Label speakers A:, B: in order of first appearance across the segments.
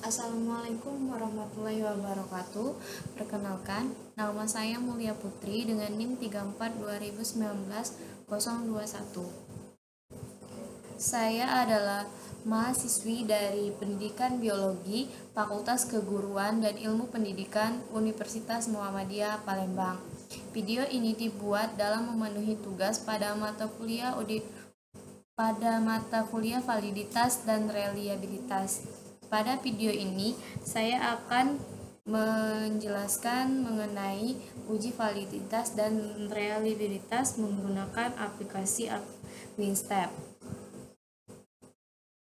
A: Assalamualaikum warahmatullahi wabarakatuh. Perkenalkan, nama saya Mulia Putri dengan NIM 34 2019 021. Saya adalah mahasiswi dari Pendidikan Biologi, Fakultas Keguruan dan Ilmu Pendidikan Universitas Muhammadiyah Palembang. Video ini dibuat dalam memenuhi tugas pada mata kuliah validitas dan reliabilitas. Pada video ini, saya akan menjelaskan mengenai uji validitas dan reliabilitas menggunakan aplikasi WinStep.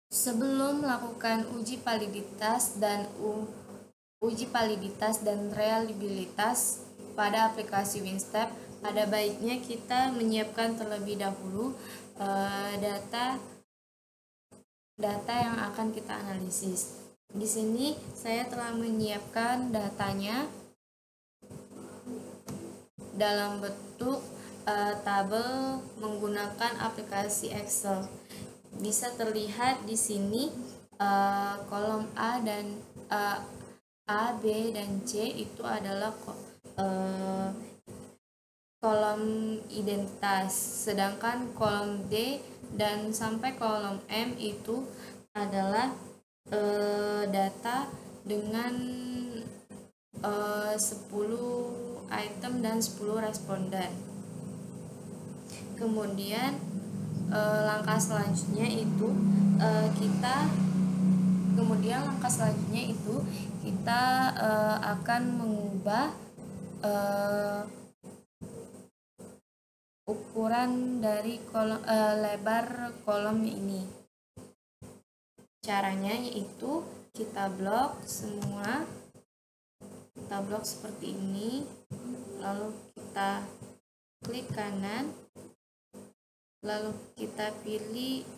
A: Sebelum melakukan uji validitas dan reliabilitas pada aplikasi WinStep, ada baiknya kita menyiapkan terlebih dahulu data yang akan kita analisis. Di sini saya telah menyiapkan datanya dalam bentuk tabel menggunakan aplikasi Excel. Bisa terlihat di sini kolom A, B, dan C itu adalah kolom identitas, sedangkan kolom D dan sampai kolom M itu adalah data dengan 10 item dan 10 responden. Kemudian langkah selanjutnya itu kita akan mengubah ukuran dari lebar kolom ini. Caranya yaitu kita blok semua, kita blok seperti ini, lalu kita klik kanan, lalu kita pilih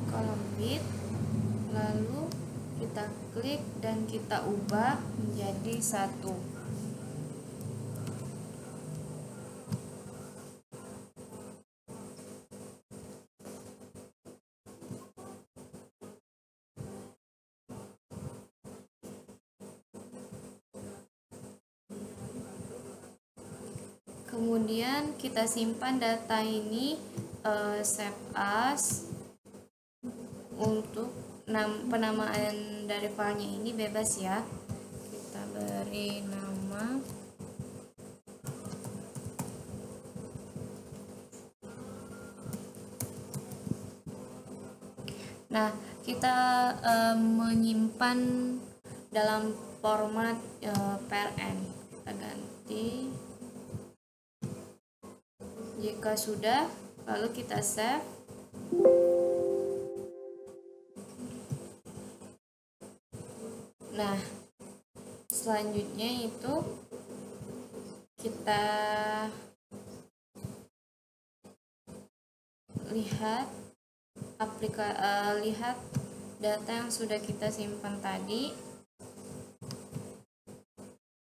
A: kolom width, lalu kita klik dan kita ubah menjadi 1. Kemudian kita simpan data ini, save as. Untuk penamaan dari filenya ini bebas ya, kita beri nama kita menyimpan dalam format PLN. Kita ganti, jika sudah lalu kita save. Selanjutnya itu kita lihat data yang sudah kita simpan tadi,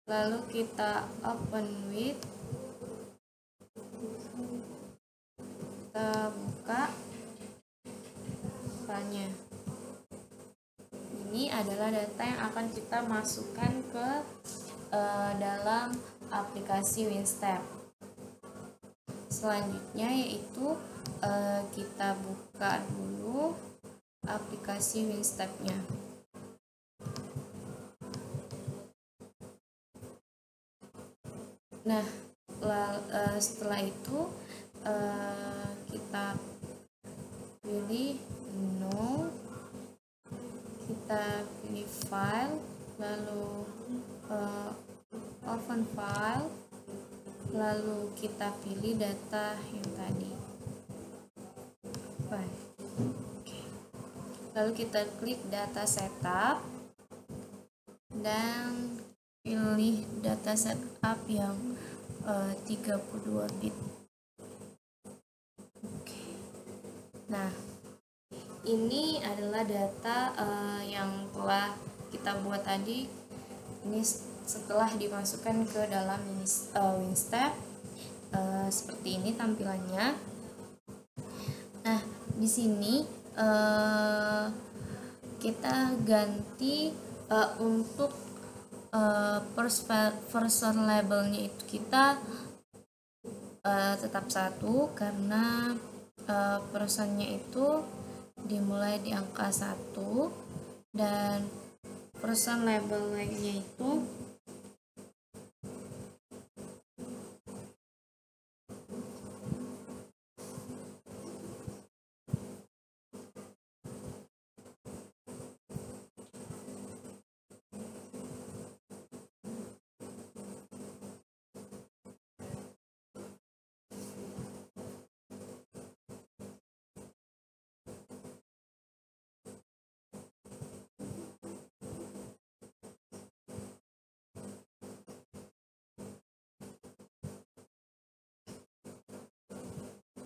A: lalu kita open with, kita buka filenya. Ini adalah data yang akan kita masukkan ke dalam aplikasi WinStep. Selanjutnya yaitu kita buka dulu aplikasi WinStep-nya. Setelah itu kita pilih no, kita pilih file, lalu open file, lalu kita pilih data yang tadi. Lalu kita klik data setup dan pilih data setup yang 32 bit. Oke. Nah, ini adalah data yang telah kita buat tadi. Ini setelah dimasukkan ke dalam WinStep, seperti ini tampilannya. Nah, di sini kita ganti untuk person labelnya itu kita tetap 1 karena personnya itu dimulai di angka 1 dan person labelnya itu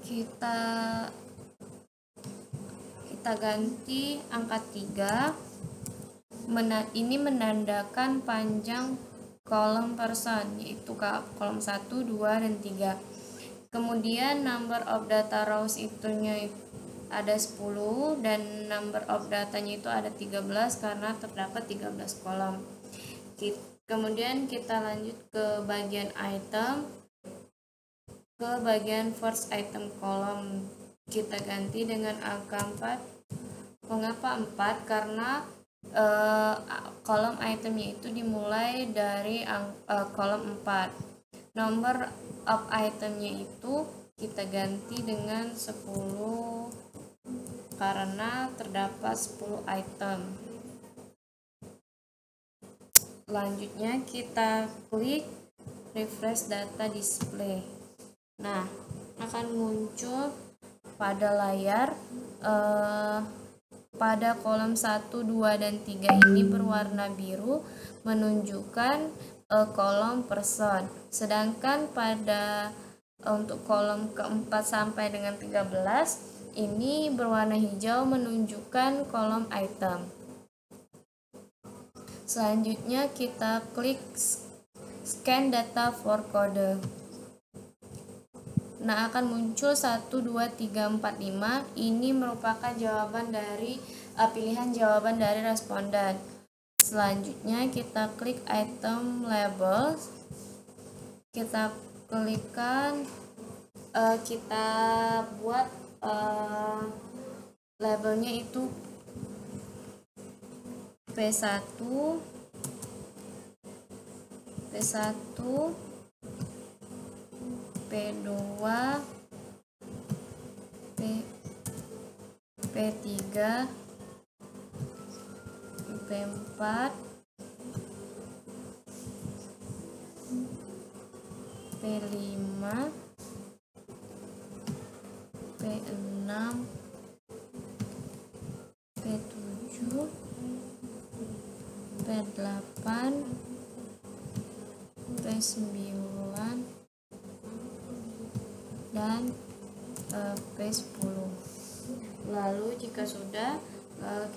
A: kita ganti angka 3. Ini menandakan panjang kolom person, yaitu kolom 1, 2, dan 3. Kemudian number of data rows itunya ada 10 dan number of datanya itu ada 13 karena terdapat 13 kolom. Kemudian kita lanjut ke bagian item, ke bagian first item kolom. Kita ganti dengan angka 4. Mengapa 4? Karena kolom itemnya itu dimulai dari kolom 4. Number of itemnya itu kita ganti dengan 10 karena terdapat 10 item. Selanjutnya kita klik refresh data display. Nah, akan muncul pada layar pada kolom 1, 2, dan 3 ini berwarna biru menunjukkan kolom person. Sedangkan pada untuk kolom keempat sampai dengan 13 ini berwarna hijau menunjukkan kolom item. Selanjutnya kita klik scan data for kode. Nah, akan muncul 1, 2, 3, 4, 5. Ini merupakan jawaban dari pilihan jawaban dari responden. Selanjutnya kita klik item label. Kita klikkan, kita buat labelnya itu P1, P2, P3, P4, P5, P6, P7, P8, P9, dan P10. Lalu jika sudah,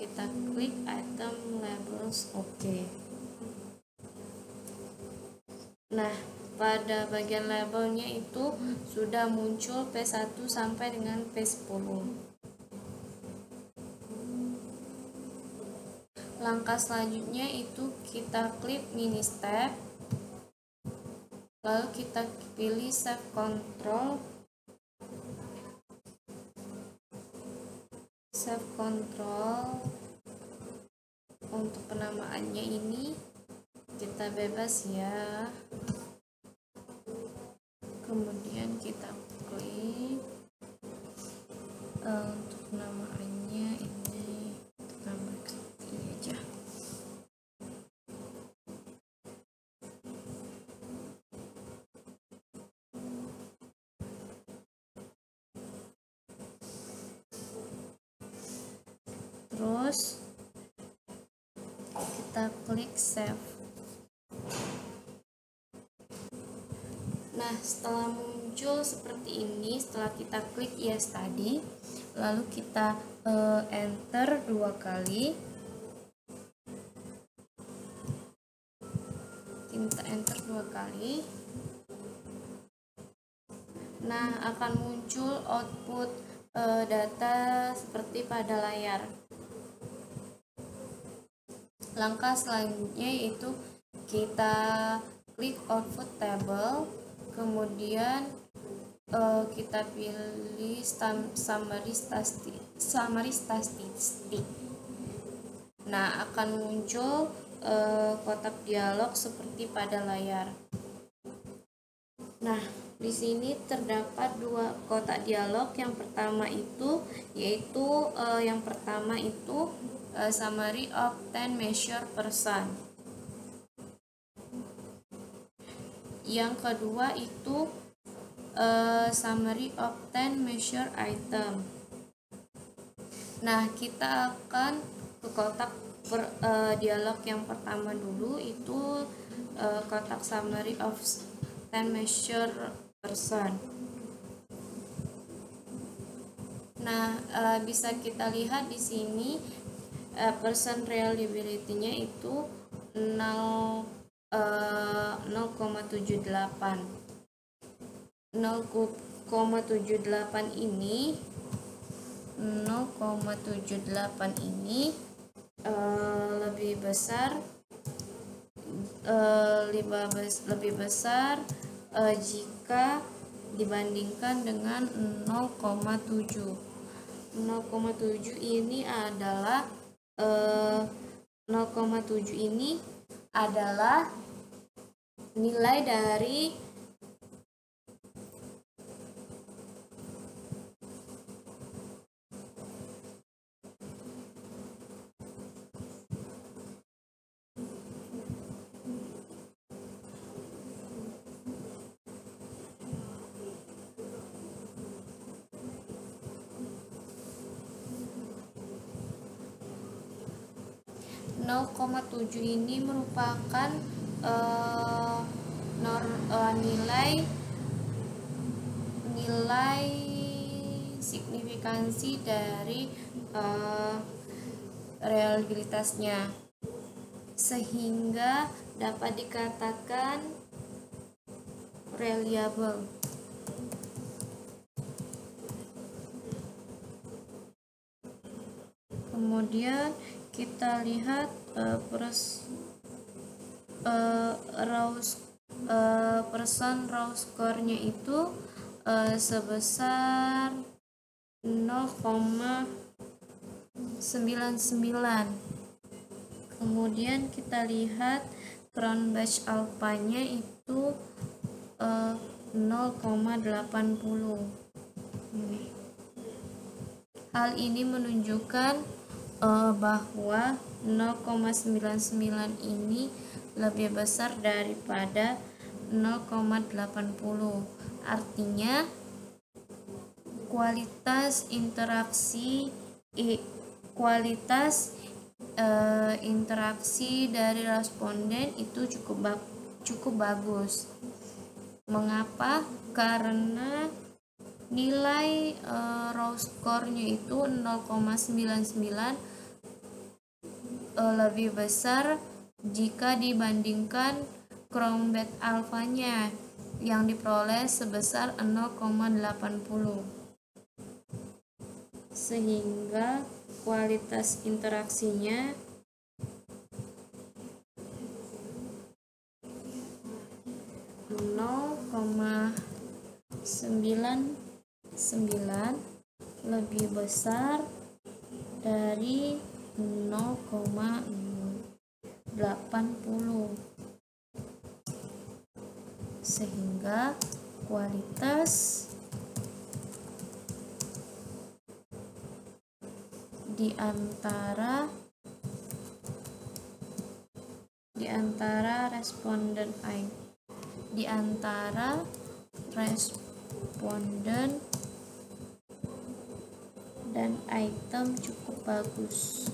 A: kita klik item labels OK. Nah, pada bagian labelnya itu sudah muncul P1 sampai dengan P10. Langkah selanjutnya itu kita klik mini step, lalu kita pilih save control. Untuk penamaannya ini kita bebas ya. Kemudian kita klik untuk penamaannya ini nama ini aja. Terus kita klik save. Nah, setelah muncul seperti ini, setelah kita klik yes tadi, lalu kita enter 2 kali. Kita enter 2 kali. Nah, akan muncul output data seperti pada layar. Langkah selanjutnya yaitu kita klik output table, kemudian kita pilih summary statistik. Nah, akan muncul kotak dialog seperti pada layar. Nah, di sini terdapat 2 kotak dialog. Yang pertama itu summary of 10 measure person. Yang kedua itu summary of 10 measure item. Nah, kita akan ke kotak dialog yang pertama dulu, itu kotak summary of 10 measure person. Nah, bisa kita lihat di sini person reliability-nya itu 0,78. 0,78 ini lebih besar jika dibandingkan dengan 0,7. 0,7 ini adalah 0,7 ini adalah nilai dari ini merupakan nilai signifikansi dari reliabilitasnya, sehingga dapat dikatakan reliable. Kemudian kita lihat raw score-nya itu sebesar 0,99. Kemudian kita lihat crown batch alpha-nya itu 0,80. Hal ini menunjukkan bahwa 0,99 ini lebih besar daripada 0,80. Artinya kualitas interaksi dari responden itu cukup bagus. Mengapa? Karena nilai raw score-nya itu 0,99 lebih besar jika dibandingkan crown batch alpha-nya yang diperoleh sebesar 0,80. Sehingga kualitas interaksinya lebih besar dari 0,80, sehingga kualitas di antara responden dan item cukup bagus.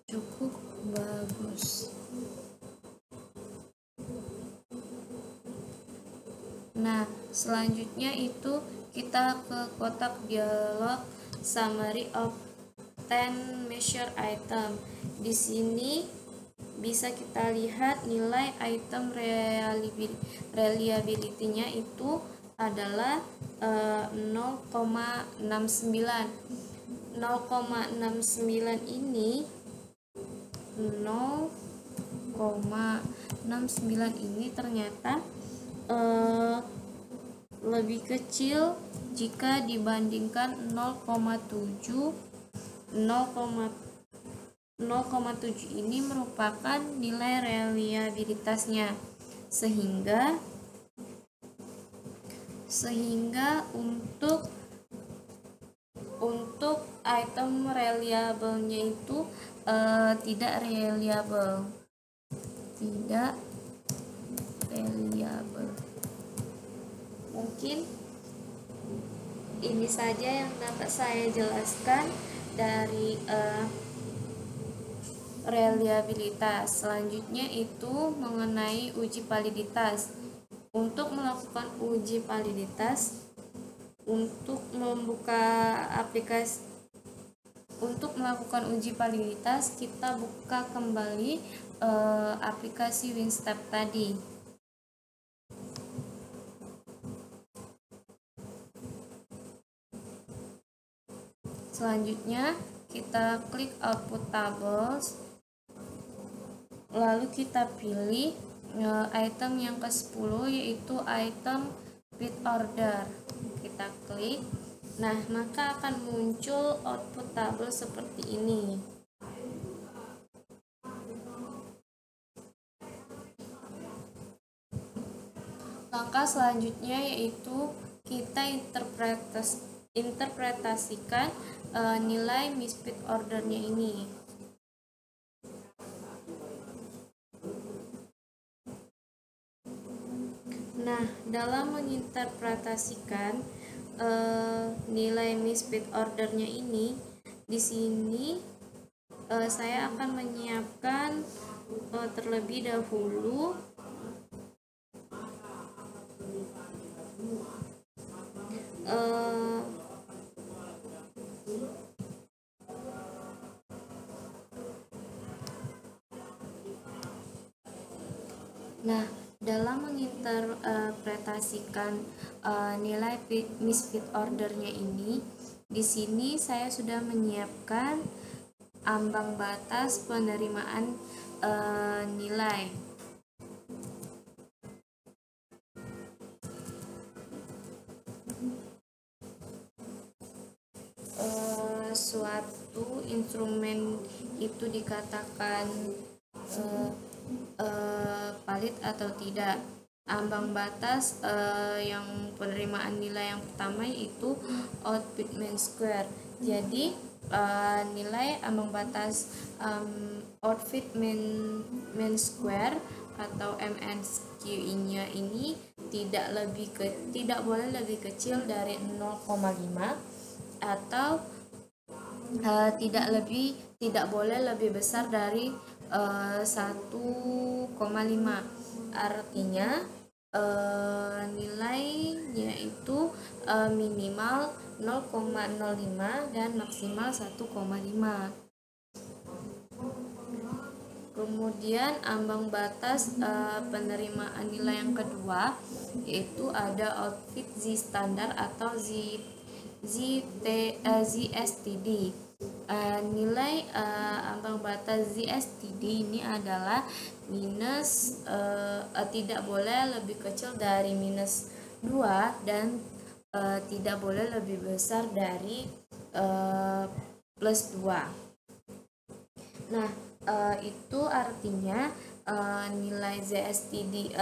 A: Cukup bagus. Nah, selanjutnya itu kita ke kotak dialog summary of 10 measure item. Di sini bisa kita lihat nilai item reliability-nya itu adalah 0,69. 0,69 ini 0,69 ini ternyata lebih kecil jika dibandingkan 0,7. 0,7 ini merupakan nilai reliabilitasnya, sehingga untuk item reliable-nya itu tidak reliable. Mungkin ini saja yang dapat saya jelaskan dari reliabilitas. Selanjutnya itu mengenai uji validitas. Untuk melakukan uji validitas, untuk melakukan uji validitas, kita buka kembali aplikasi WinStep tadi. Selanjutnya kita klik output tables, lalu kita pilih item yang ke-10, yaitu item with order. Kita klik. Nah, maka akan muncul output table seperti ini. Langkah selanjutnya yaitu kita interpretasikan nilai misfit ordernya ini. Nah, dalam menginterpretasikan nilai misfit ordernya ini, di sini saya akan menyiapkan terlebih dahulu Nah, dalam menginterpretasikan nilai misfit ordernya ini, di sini saya sudah menyiapkan ambang batas penerimaan nilai. Suatu instrumen itu dikatakan valid atau tidak. Ambang batas yang penerimaan nilai yang pertama yaitu output mean square. Jadi nilai ambang batas output mean square atau MSQI-nya ini tidak boleh lebih kecil dari 0,5 atau tidak boleh lebih besar dari 1,5. Artinya nilainya itu minimal 0,05 dan maksimal 1,5. Kemudian ambang batas penerimaan nilai yang kedua yaitu ada output Z standar atau ZSTD. Nilai ambang batas ZSTD ini adalah tidak boleh lebih kecil dari -2 dan tidak boleh lebih besar dari +2. Nah, itu artinya nilai ZSTD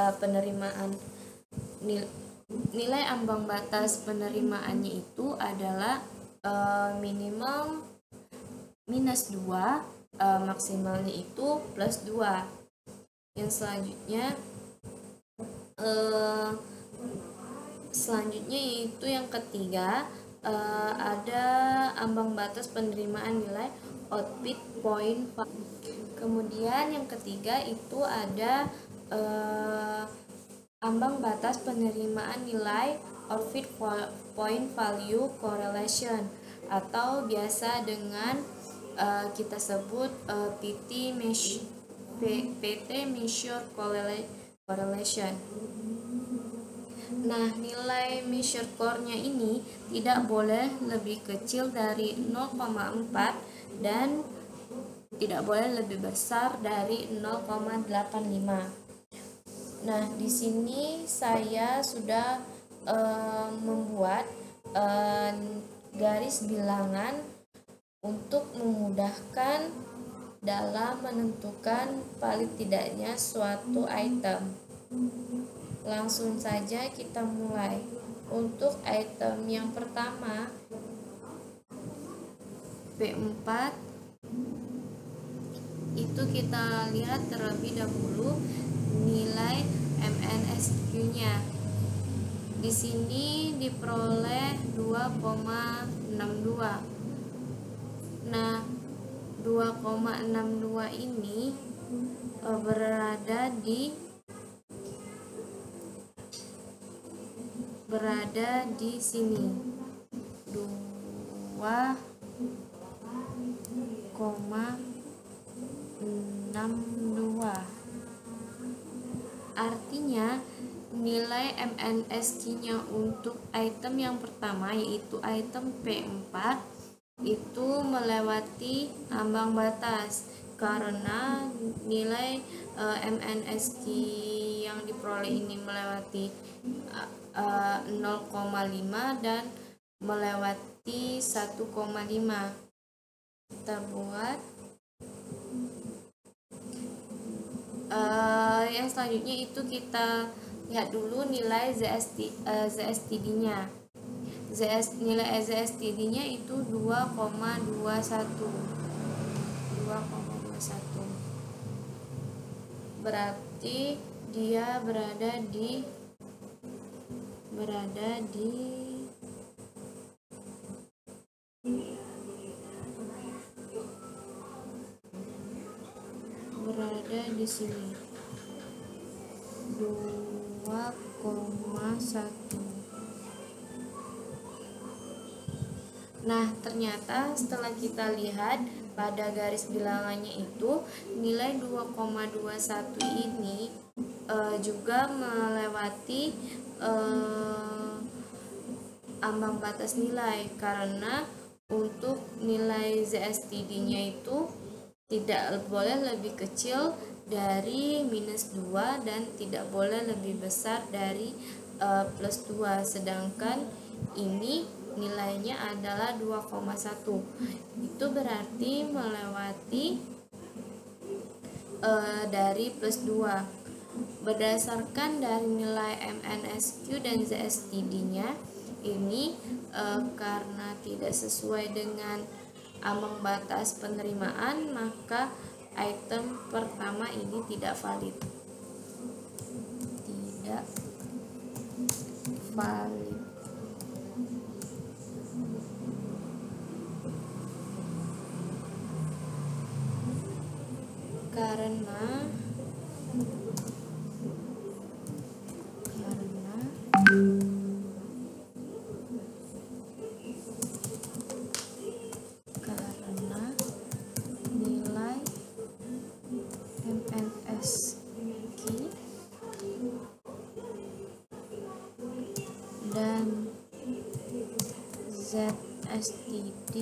A: nilai ambang batas penerimaannya itu adalah minimal -2, maksimalnya itu +2. Yang selanjutnya yaitu yang ketiga, ada ambang batas penerimaan nilai output point. Kemudian yang ketiga itu ada ambang batas penerimaan nilai or fit point value correlation, atau biasa dengan kita sebut PT measure correlation. Nah, nilai measure core-nya ini tidak boleh lebih kecil dari 0,4 dan tidak boleh lebih besar dari 0,85. Nah, di sini saya sudah membuat garis bilangan untuk memudahkan dalam menentukan paling tidaknya suatu item. Langsung saja kita mulai. Untuk item yang pertama P4 itu kita lihat terlebih dahulu nilai MNSQ-nya. Di sini diperoleh 2,62. Nah, 2,62 ini berada di sini, 2,62. Artinya nilai MNSQ-nya untuk item yang pertama, yaitu item P4, itu melewati ambang batas karena nilai MNSQ yang diperoleh ini melewati 0,5 dan melewati 1,5. Kita buat yang selanjutnya itu kita lihat dulu nilai ZSTD-nya. Nilai ZSTD-nya itu 2,21. Berarti dia berada di sini, 2,1. Nah, ternyata setelah kita lihat pada garis bilangannya itu nilai 2,21 ini juga melewati ambang batas nilai, karena untuk nilai ZSTD-nya itu tidak boleh lebih kecil dari -2 dan tidak boleh lebih besar dari +2, sedangkan ini nilainya adalah 2,1. Itu berarti melewati dari +2. Berdasarkan dari nilai MNSQ dan ZSTD-nya ini karena tidak sesuai dengan ambang batas penerimaan, maka item pertama ini tidak valid. Karena nilai MNSQ dan ZSTD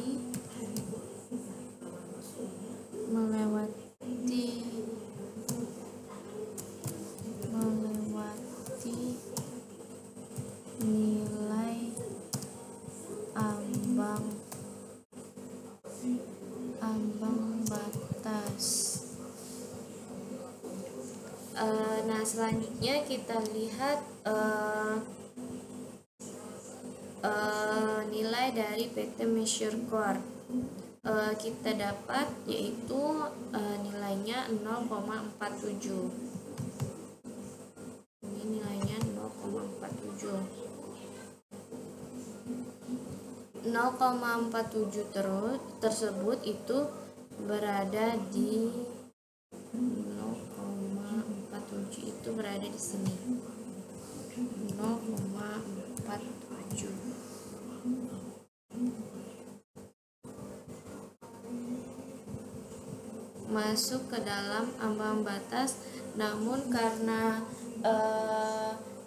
A: melewati nilai ambang batas. Nah, selanjutnya kita lihat nilai dari PT Measure Core. Kita dapat yaitu nilainya 0,47. Ini nilainya 0,47. 0,47 tersebut itu berada di itu berada di sini 0,47. Masuk ke dalam ambang batas, namun karena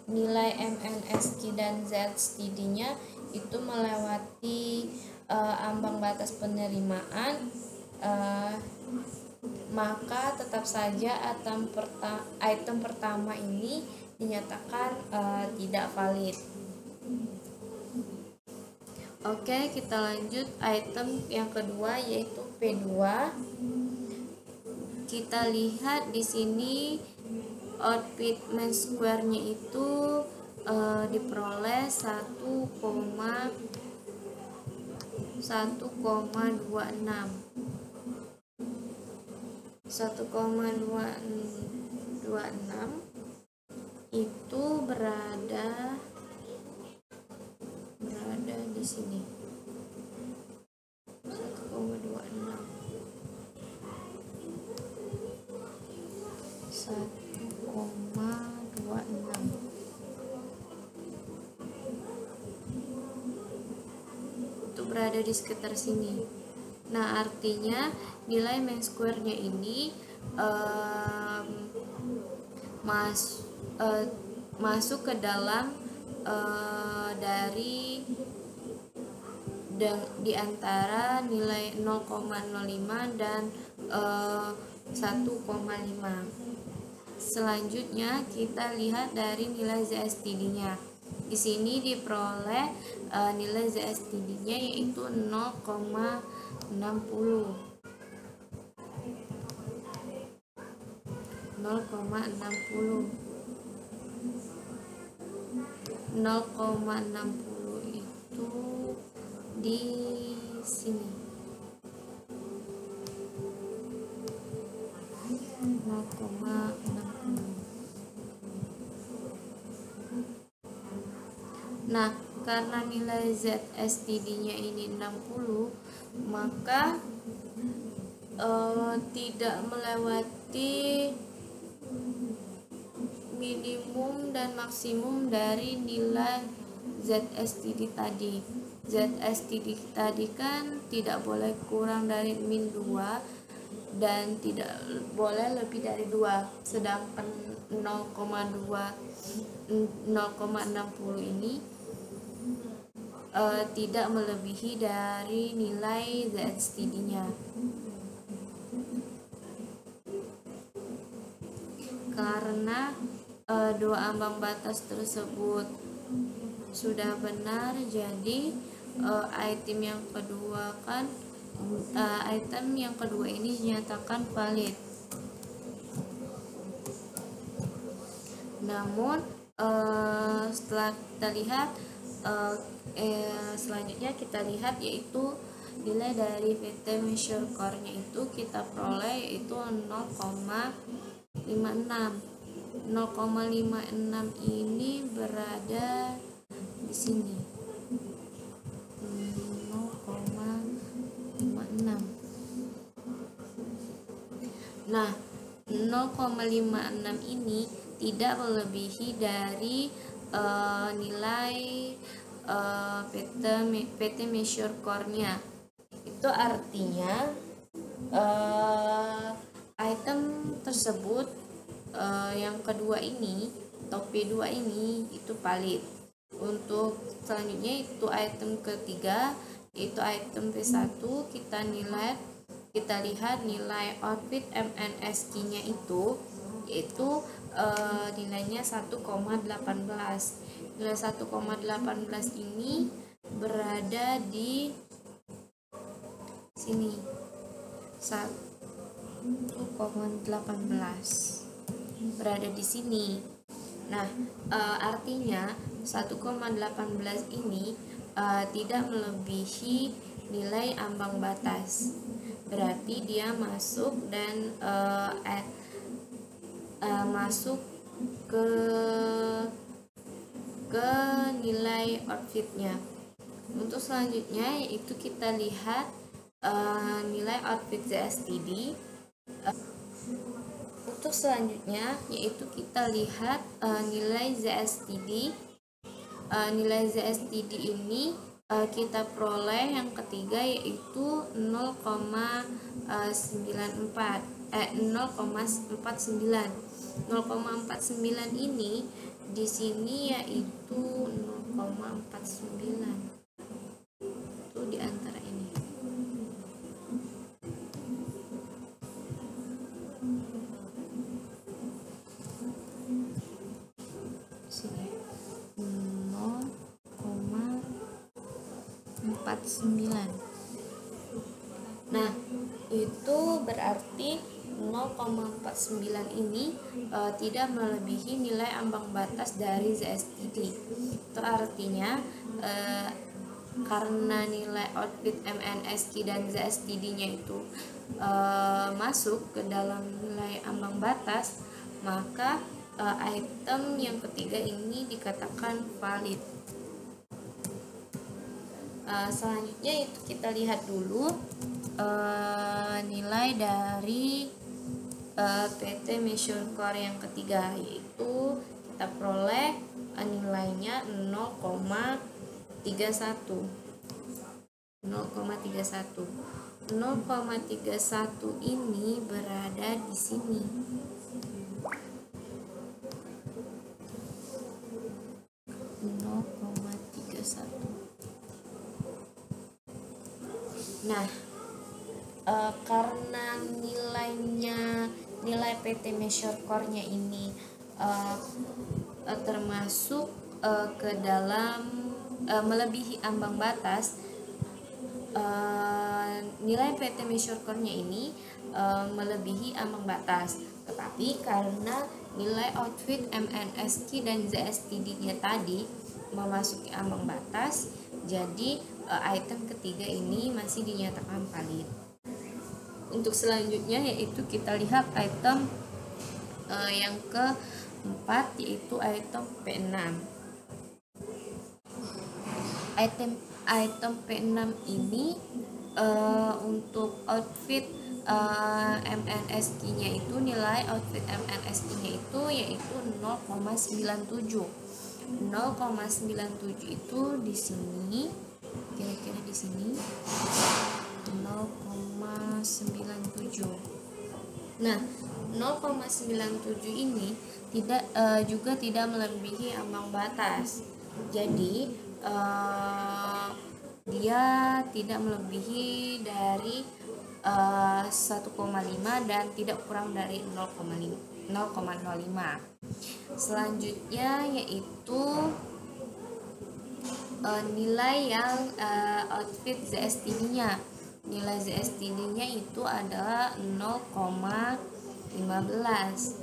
A: nilai MNSQ dan ZSTD-nya itu melewati ambang batas penerimaan, maka tetap saja item pertama ini dinyatakan tidak valid. Oke, kita lanjut item yang kedua, yaitu P2. Kita lihat di sini outfit mean square-nya itu diperoleh 1,26 itu berada di sini 1,26. Itu berada di sekitar sini. Nah, artinya nilai mean square-nya ini masuk ke dalam di antara nilai 0,05 dan 1,5. Selanjutnya kita lihat dari nilai ZSTD-nya. Di sini diperoleh nilai ZSTD-nya yaitu 0,60. 0,60 itu di sini 0,60. Nah, karena nilai ZSTD-nya ini 60, maka tidak melewati minimum dan maksimum dari nilai ZSTD tadi. ZSTD tadi kan tidak boleh kurang dari min 2 dan tidak boleh lebih dari 2, sedangkan 0,60 ini tidak melebihi dari nilai ZSTD-nya. Karena dua ambang batas tersebut sudah benar, jadi item yang kedua ini dinyatakan valid. Namun setelah kita lihat selanjutnya kita lihat yaitu nilai dari PT measure core-nya itu kita peroleh yaitu 0,56. 0,56 ini berada di sini 0,56. Nah, 0,56 ini tidak melebihi dari nilai PT measure core-nya. Itu artinya item tersebut yang kedua ini atau P2 ini itu valid. Untuk selanjutnya itu item ketiga yaitu item P1, kita lihat nilai outfit MNSQ-nya itu yaitu nilainya 1,18. Nilai 1,18 ini berada di sini 1,18 berada di sini. Nah, artinya 1,18 ini tidak melebihi nilai ambang batas. Berarti dia masuk dan masuk ke nilai outfitnya. Untuk selanjutnya yaitu kita lihat nilai outfit ZSTD. Untuk Untuk selanjutnya yaitu kita lihat nilai ZSTD. Nilai ZSTD ini kita peroleh yang ketiga yaitu 0,49. 0,49 ini di sini yaitu 0,49 itu di antara ini. Sini 0,49. Nah, itu berarti 0,49 ini tidak melebihi nilai ambang batas dari ZSTD. Itu artinya karena nilai outfit MNSQ dan ZSTD-nya itu masuk ke dalam nilai ambang batas, maka item yang ketiga ini dikatakan valid. Selanjutnya itu kita lihat dulu nilai dari PT Measure Core yang ketiga, yaitu kita peroleh nilainya 0,31 ini berada di sini. Nah, karena nilai PT Measure Core-nya ini termasuk ke dalam melebihi ambang batas, nilai PT Measure Core-nya ini melebihi ambang batas. Tetapi karena nilai outfit MNSQ dan ZSTD-nya tadi memasuki ambang batas, jadi item ketiga ini masih dinyatakan valid. Untuk selanjutnya yaitu kita lihat item yang keempat, yaitu item P6. Item P6 ini untuk outfit MNSQ-nya itu, nilai outfit MNSQ-nya itu yaitu 0,97. 0,97 itu di sini, kira-kira di sini 0,97. Nah, 0,97 ini juga tidak melebihi ambang batas. Jadi dia tidak melebihi dari 1,5 dan tidak kurang dari 0,05. Selanjutnya yaitu nilai yang outfit ZSTD-nya. Nilai ZSTD-nya itu adalah 0,15.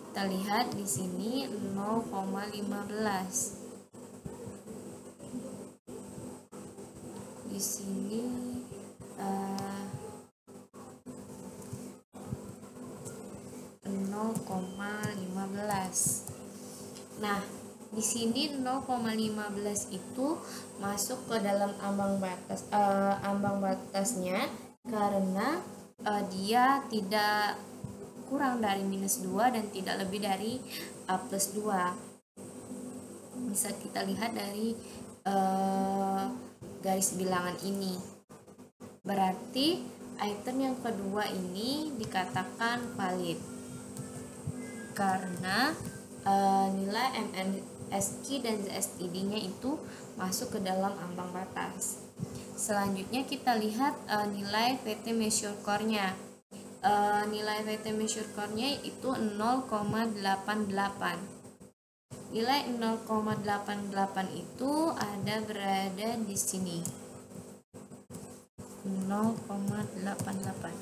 A: Kita lihat di sini 0,15. Di sini 0,15. Nah, di sini 0,15 itu masuk ke dalam ambang batasnya karena dia tidak kurang dari -2 dan tidak lebih dari +2. Bisa kita lihat dari garis bilangan ini. Berarti item yang kedua ini dikatakan valid karena nilai MNSQ dan ZSTD-nya itu masuk ke dalam ambang batas. Selanjutnya kita lihat nilai PT Measure Core-nya. Nilai PT Measure Core-nya itu 0,88. Nilai 0,88 itu berada di sini. 0,88.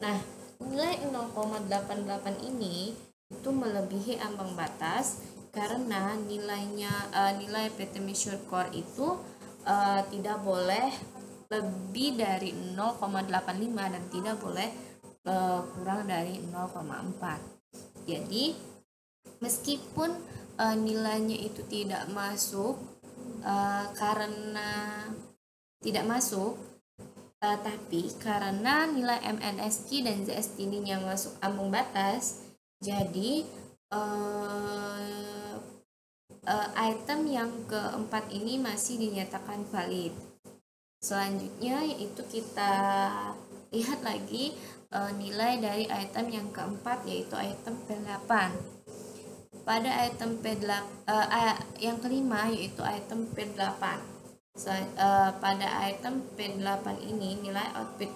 A: Nah, nilai 0,88 ini itu melebihi ambang batas karena nilai PT Measure Core itu tidak boleh lebih dari 0,85 dan tidak boleh kurang dari 0,4. Jadi meskipun nilainya itu tidak masuk tapi karena nilai MNSQ dan ZSTD-nya masuk ambang batas, Jadi item yang keempat ini masih dinyatakan valid. Selanjutnya yaitu kita lihat lagi nilai dari item yang keempat, yaitu item P8. Pada item P8 yang kelima yaitu item P8. Pada item P8 ini nilai output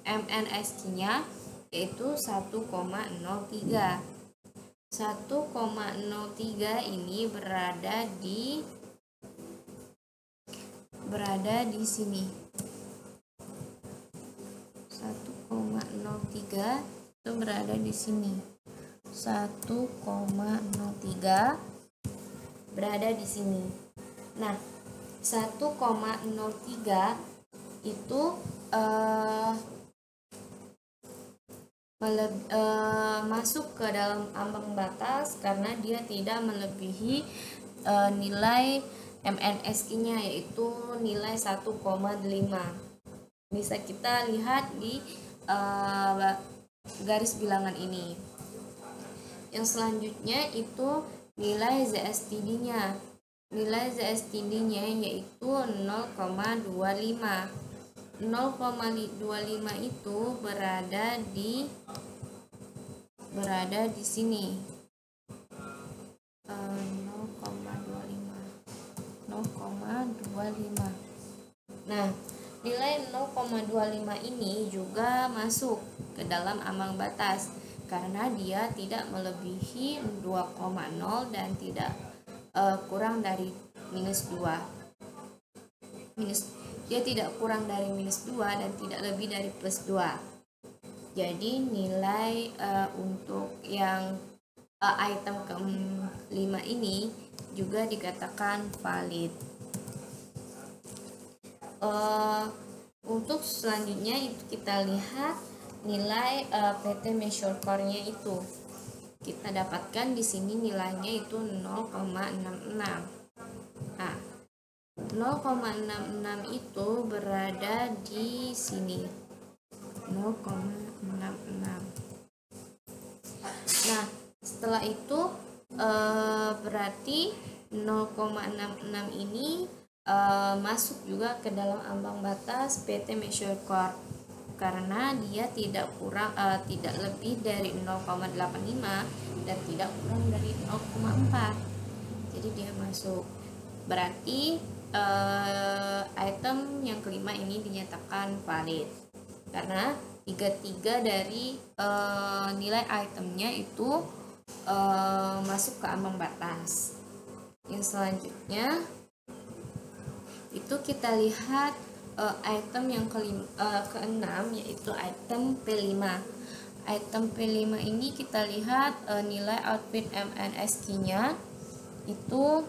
A: MNSQ-nya yaitu 1,03. 1,03 ini berada di sini. 1,03 itu berada di sini. 1,03 berada di sini. Nah, 1,03 itu masuk ke dalam ambang batas karena dia tidak melebihi nilai MNSQ-nya yaitu nilai 1,5. Bisa kita lihat di garis bilangan ini. Yang selanjutnya itu nilai ZSTD-nya. Nilai ZSTD-nya yaitu 0,25. 0,25 itu berada di sini. 0,25. Nah, nilai 0,25 ini juga masuk ke dalam ambang batas karena dia tidak melebihi 2,0 dan tidak kurang dari minus 2. Dia tidak kurang dari minus 2 dan tidak lebih dari plus 2. Jadi nilai untuk yang item ke-5 ini juga dikatakan valid. Untuk selanjutnya itu kita lihat nilai PT Measure Core-nya itu. Kita dapatkan di sini nilainya itu 0,66. Nah, 0,66 itu berada di sini. 0,66. Nah, setelah itu berarti 0,66 ini masuk juga ke dalam ambang batas PT Measure Core karena dia tidak lebih dari 0,85 dan tidak kurang dari 0,4. Jadi dia masuk. Berarti item yang kelima ini dinyatakan valid karena 3 dari nilai itemnya itu masuk ke ambang batas. Yang selanjutnya itu kita lihat item yang keenam yaitu item P5. Item P5 ini kita lihat nilai output MNSQ-nya itu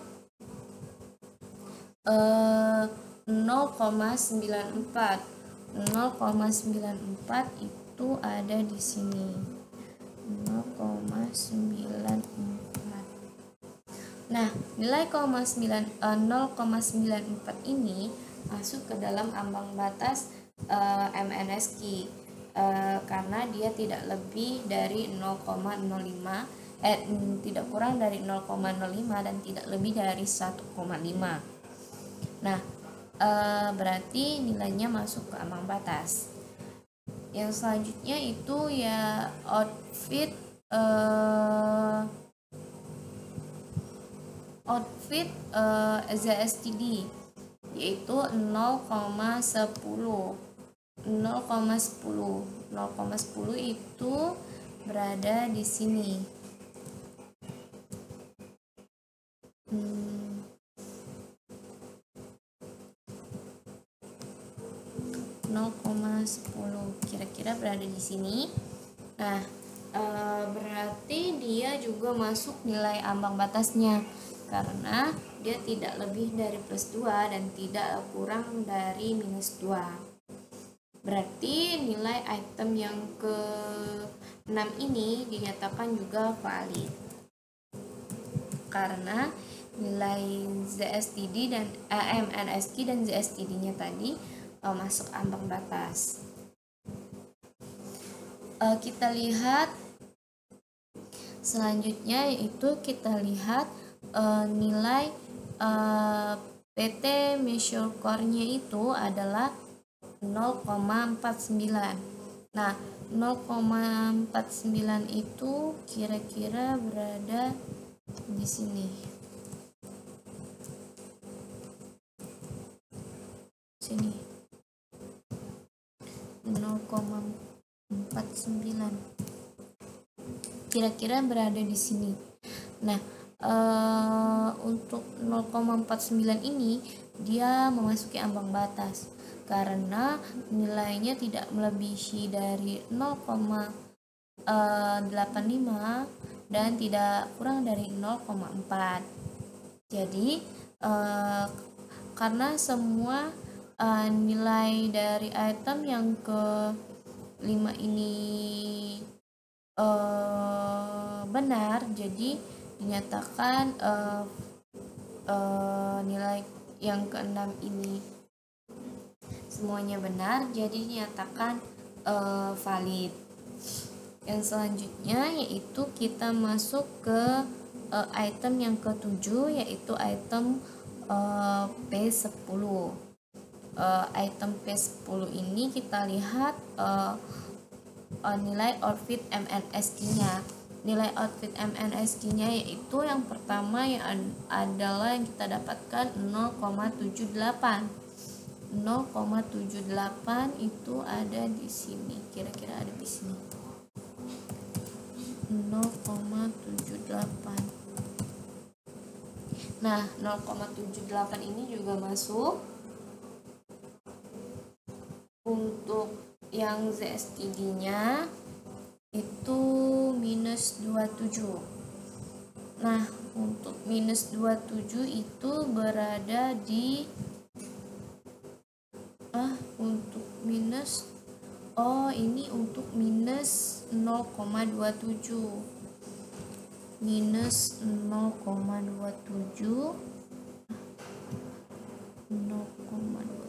A: 0,94. 0,94 itu ada di sini. 0,94. Nah, nilai 0,94 ini masuk ke dalam ambang batas MNSQ karena dia tidak lebih dari 0,05 tidak kurang dari 0,05 dan tidak lebih dari 1,5. Nah, berarti nilainya masuk ke ambang batas. Yang selanjutnya itu ya outfit ZSTD yaitu 0,10. 0,10 itu berada di sini. 0,10 kira-kira berada di sini. Nah, berarti dia juga masuk nilai ambang batasnya karena dia tidak lebih dari plus 2 dan tidak kurang dari minus 2. Berarti nilai item yang ke-6 ini dinyatakan juga valid karena nilai ZSTD dan MNSQ dan ZSTD-nya tadi masuk ambang batas. Kita lihat Selanjutnya yaitu kita lihat nilai PT measure core-nya itu adalah 0,49. Nah, 0,49 itu kira-kira berada di sini. Sini. 0,49. Kira-kira berada di sini. Nah, untuk 0,49 ini dia memasuki ambang batas karena nilainya tidak melebihi dari 0,85 dan tidak kurang dari 0,4. Jadi karena semua nilai dari item yang ke-5 ini benar, jadi dinyatakan nilai yang ke-6 ini semuanya benar, jadi dinyatakan valid. Yang selanjutnya yaitu kita masuk ke item yang ke-7, yaitu item P10. Item P10 ini kita lihat nilai outfit MNSQ-nya. Nilai outfit MNSQ-nya yaitu yang pertama yang adalah yang kita dapatkan 0,78. 0,78 itu ada di sini. Kira-kira ada di sini. 0,78. Nah, 0,78 ini juga masuk. Untuk yang ZSTD-nya itu minus 27. Nah, untuk minus 27 itu berada di untuk minus ini untuk minus 0,27. Minus 0,27. 0,27.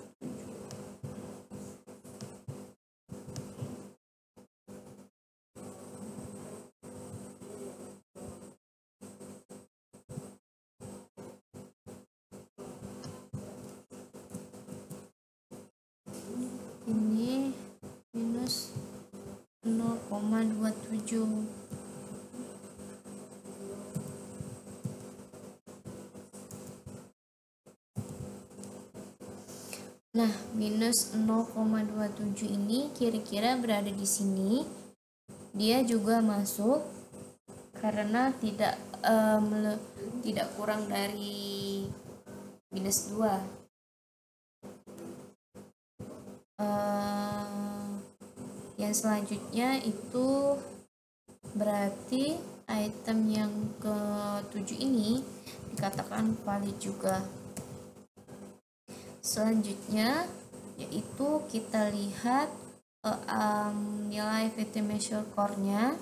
A: Ini minus 0,27. Nah, minus 0,27 ini kira-kira berada di sini. Dia juga masuk karena tidak kurang dari minus 2. Yang selanjutnya itu berarti item yang ke-7 ini dikatakan valid juga. Selanjutnya yaitu kita lihat nilai VT measure core-nya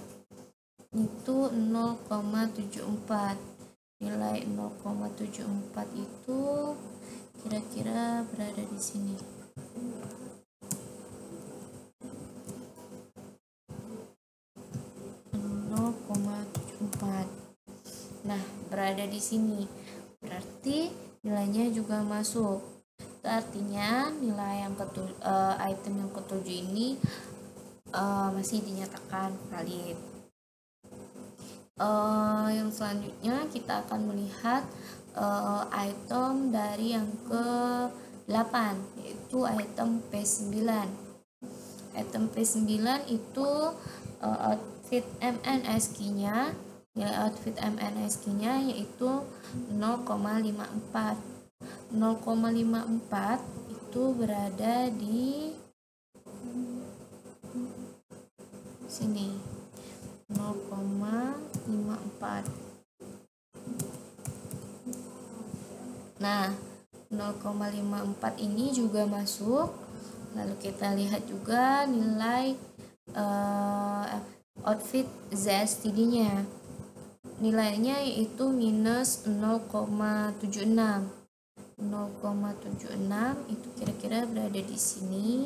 A: itu 0,74. Nilai 0,74 itu kira-kira berada di sini. Nah, berada di sini. Berarti nilainya juga masuk. Itu artinya nilai yang item yang ke-7 ini masih dinyatakan valid. Yang selanjutnya kita akan melihat item dari yang ke-8, yaitu item P9. Item P9 itu outfit MNSQ-nya, nilai outfit MNSQ-nya yaitu 0,54. 0,54 itu berada di sini. 0,54. Nah, 0,54 ini juga masuk. Lalu kita lihat juga nilai outfit ZSTD-nya. Nilainya yaitu minus 0,76. 0,76 itu kira-kira berada di sini.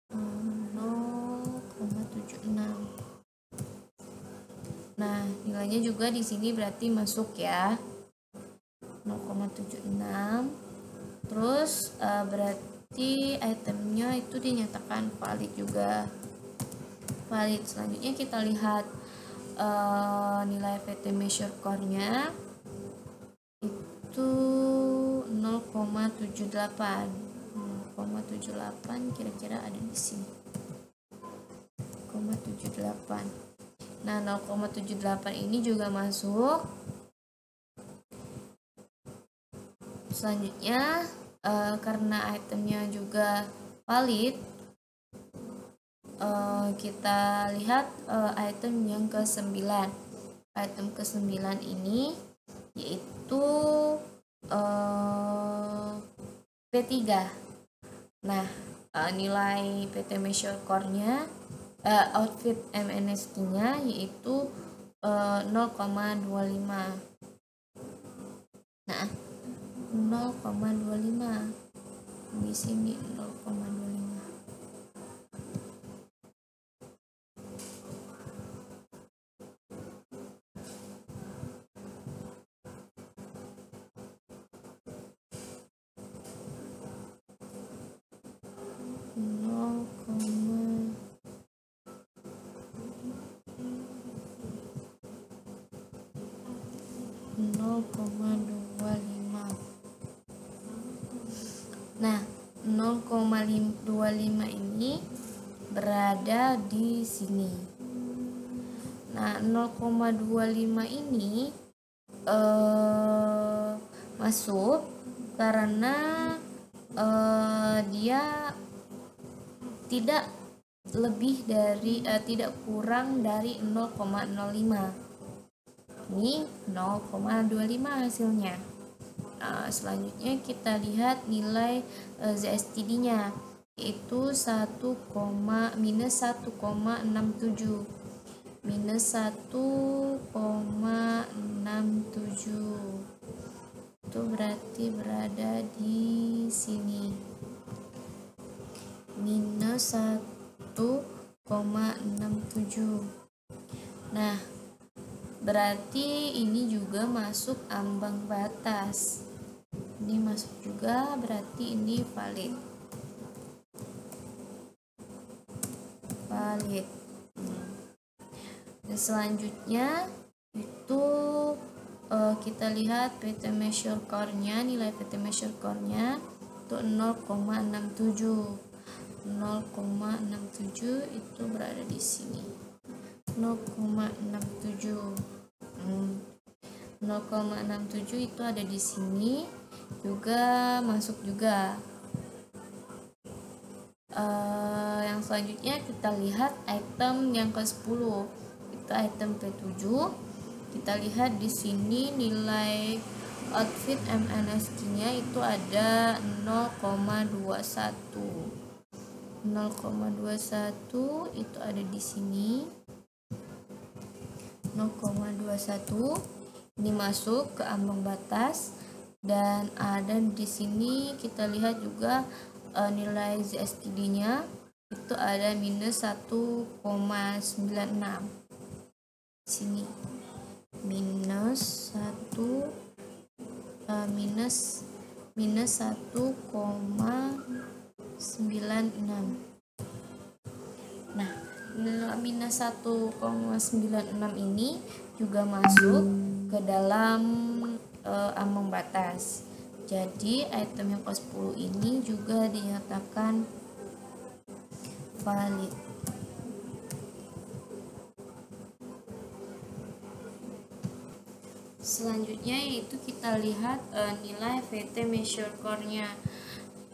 A: 0,76. Nah, nilainya juga di sini berarti masuk ya. 0,76. Terus berarti itemnya itu dinyatakan valid juga. Valid. Selanjutnya kita lihat nilai VT measure core-nya itu 0,78. 0,78 kira-kira ada di sini. 0,78. Nah, 0,78 ini juga masuk. Selanjutnya karena itemnya juga valid, kita lihat item yang ke-9. Item ke-9 ini yaitu P3. Nah, nilai PT measure core-nya outfit MNSQ-nya yaitu 0,25. Nah, 0,25 di sini 0,25. Nah, 0,25 ini berada di sini. Nah, 0,25 ini masuk karena dia tidak lebih dari tidak kurang dari 0,05. Ini 0,25 hasilnya. Selanjutnya kita lihat nilai ZSTD-nya yaitu minus 1,67. Minus 1,67 itu berarti berada di sini. Minus 1,67. Nah, berarti ini juga masuk ambang batas. Ini masuk juga, berarti ini valid. Valid. Dan selanjutnya itu kita lihat PT measure core-nya, nilai PT measure core-nya itu 0,67. 0,67 itu berada di sini. 0,67. 0,67 itu ada di sini juga, masuk juga. Yang selanjutnya kita lihat item yang ke-10, itu item P7. Kita lihat di sini nilai outfit MNSQ-nya itu ada 0,21. 0,21 itu ada di sini. 0,21 ini masuk ke ambang batas, dan ada di sini kita lihat juga nilai ZSTD-nya itu ada minus 1,96. Sini minus 1,96. Nah, minus 1,96 ini juga masuk ke dalam ambang batas. Jadi item yang ke-10 ini juga dinyatakan valid. Selanjutnya yaitu kita lihat nilai VT measure core-nya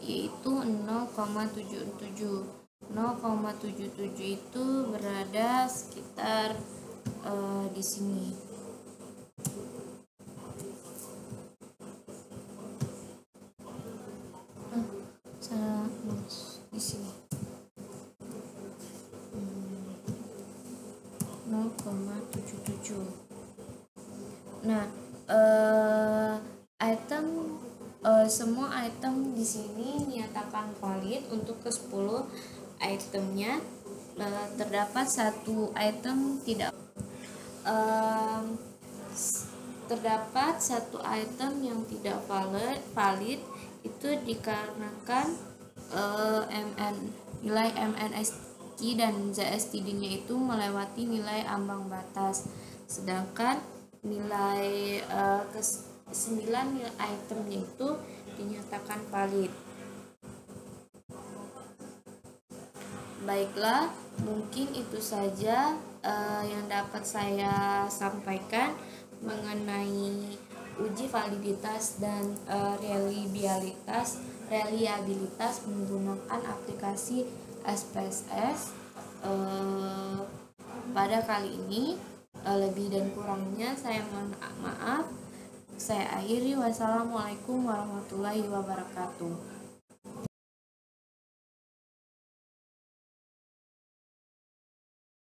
A: yaitu 0,77. 0,77 itu berada sekitar di sini. Di sini 0,77. Nah, semua item di sini dinyatakan valid. Untuk ke-10 itemnya terdapat satu item tidak. Em, Terdapat satu item yang tidak valid itu dikarenakan nilai MNST dan ZSTD-nya itu melewati nilai ambang batas, sedangkan nilai ke-9 nilai itemnya itu dinyatakan valid. Baiklah, mungkin itu saja yang dapat saya sampaikan mengenai uji validitas dan reliabilitas menggunakan aplikasi SPSS. Pada kali ini lebih dan kurangnya saya mohon maaf. Saya akhiri. Wassalamualaikum warahmatullahi wabarakatuh.